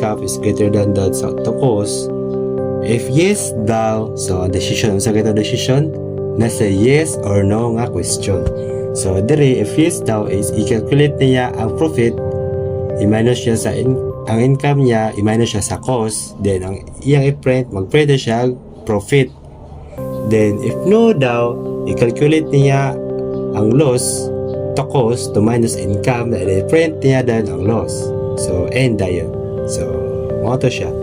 cap is greater than that sa to cos. If yes daw, so ang decision, sa gito decision, nasa yes or no nga question. So dire, if yes daw is i-calculate niya ang profit, i-minus siya sa ang income niya, i-minus siya sa cost, then ang iyang i-print, mag-print siya profit. Then if no daw, i-calculate niya ang loss to cost to minus income, then i-print niya dan ang loss. So end dayon. So mo to siya.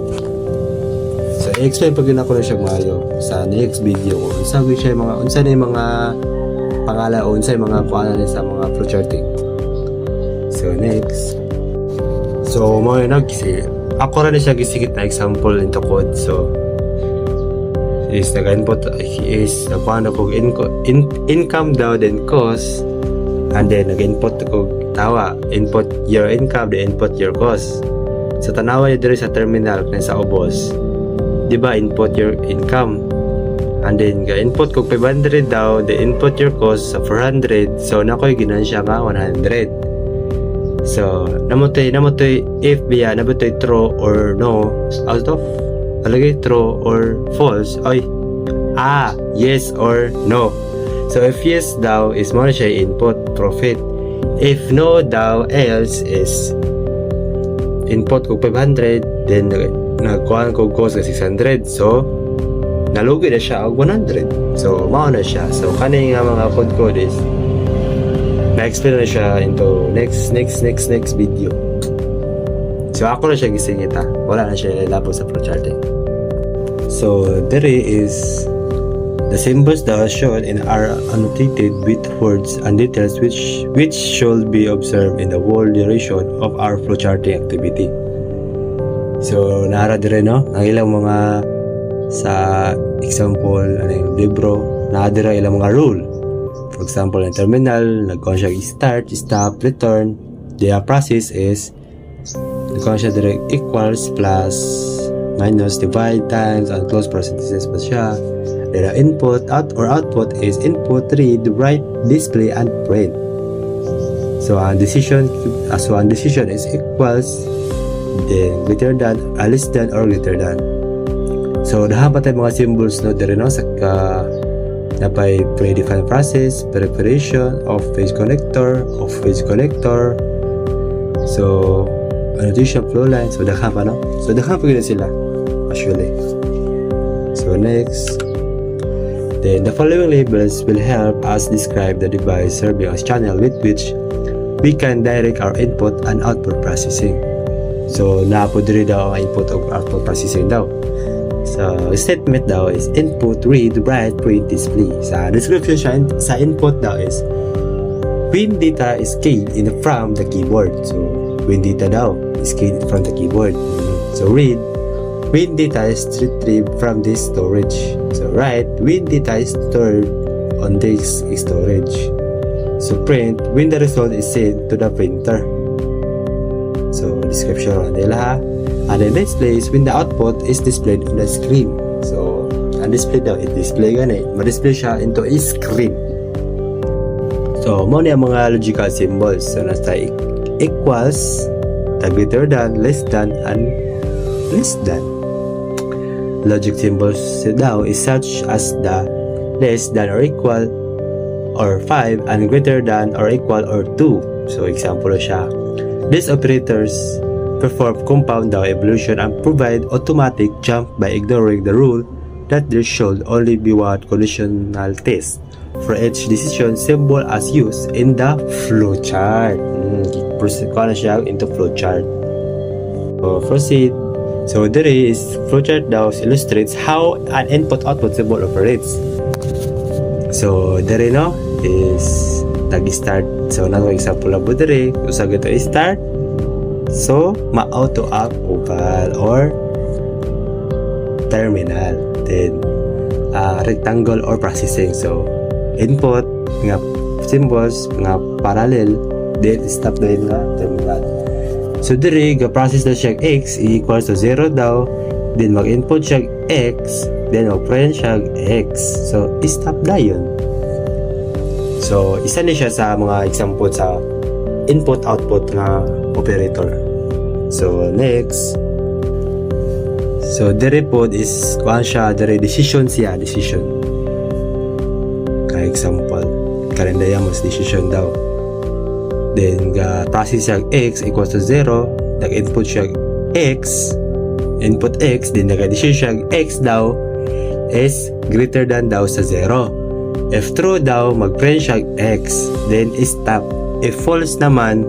So i-explain pag ako na siya maayo sa next video ko. Sabi siya unsa na mga pangalan o unsa mga kuana ni sa mga flowcharting. So next. So mo na kasi ako rin siya gisigit na example into code. So is nag-input is paano ko income daw then cost, and then nag-input ko tawa input your income then input your cost. So tanawa diri sa terminal na sa ubos, di ba, input your income and then ga-input ko 500 daw, then input your cost sa 400. So nakoy ginansya nga 100. So namutoy if biya nabutoy true or no out of alagay true or false, oy yes or no. So if yes daw is mo siya input profit, if no daw else is input ko 500 then nagkuhan ko cost ka 600, so nalugi na siya og 100. So mao na siya. So kani nga mga code is na-explain na siya into next video. So ako na siya gisingit wala na siya labo sa flowcharting. So there is the symbols that are shown in are annotated with words and details which should be observed in the whole duration of our flowcharting activity. So nara dire no ang ilang mga sa example yung libro na dire ilang mga rule. For example, in terminal nagkuha siya start, stop, return. The process is nagkuha siya dire equals, plus, minus, divide, times, and close parentheses pa siya. The input output is input, read, write, display, and print. So ang decision is equals, then greater than, less than, or greater than. So dahan pa tayo mga symbols no dire no sa napay predefined process, preparation, off-phase connector, so annotation, flow line. So dahan pa no. So dahan pa gina sila actually. So next, then the following labels will help us describe the device serving as channel with which we can direct our input and output processing. So napo diri daw ang input o output processing daw. So statement daw is input, read, write, print, display. Sa description siya sa input daw is when data is keyed in from the keyboard. So when data daw is keyed from the keyboard. So read, when data is retrieved from this storage. So write, when data is stored on this storage. So print, when the result is sent to the printer. So description nila ha. And the next place when the output is displayed on the screen. So ang display daw i-display gani, ma-display siya into a screen. So mo ni ang mga logical symbols. So nasa equals, greater than, less than, and less than. Logic symbols daw is such as the less than or equal or 5 and greater than or equal or 2. So example siya. These operators perform compound evolution and provide automatic jump by ignoring the rule that there should only be one conditional test for each decision symbol as used in the flowchart. Proceed ko na siya into flowchart. So proceed. So there is flowchart daw illustrates how an input-output symbol operates. So there no is nag-start. So nang example na po there usag ito start. So ma-auto up oval or terminal, then rectangle or processing. So input nga symbols nga parallel, then stop na yun nga terminal. So diri ga process na siya x equals to 0 daw, then mag-input siya x, then mag-print siya x. So stop na yun. So isa ni siya sa mga example sa input-output nga operator. So next, So dire pod is kuan siya, dire decision siya, decision. Kay example, kalendaya mo decision daw. Then ga process siya x equals to 0, nag-input siya x, input x, then nag-decision siya x daw is greater than daw sa 0. If true daw, mag-print siya x, then stop. If false naman,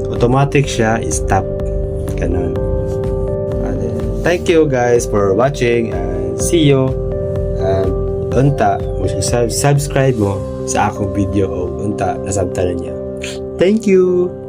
automatic siya stop. Ganun. Thank you guys for watching and see you. And unta, subscribe mo sa akong video o unta nasabtanan niya. Thank you!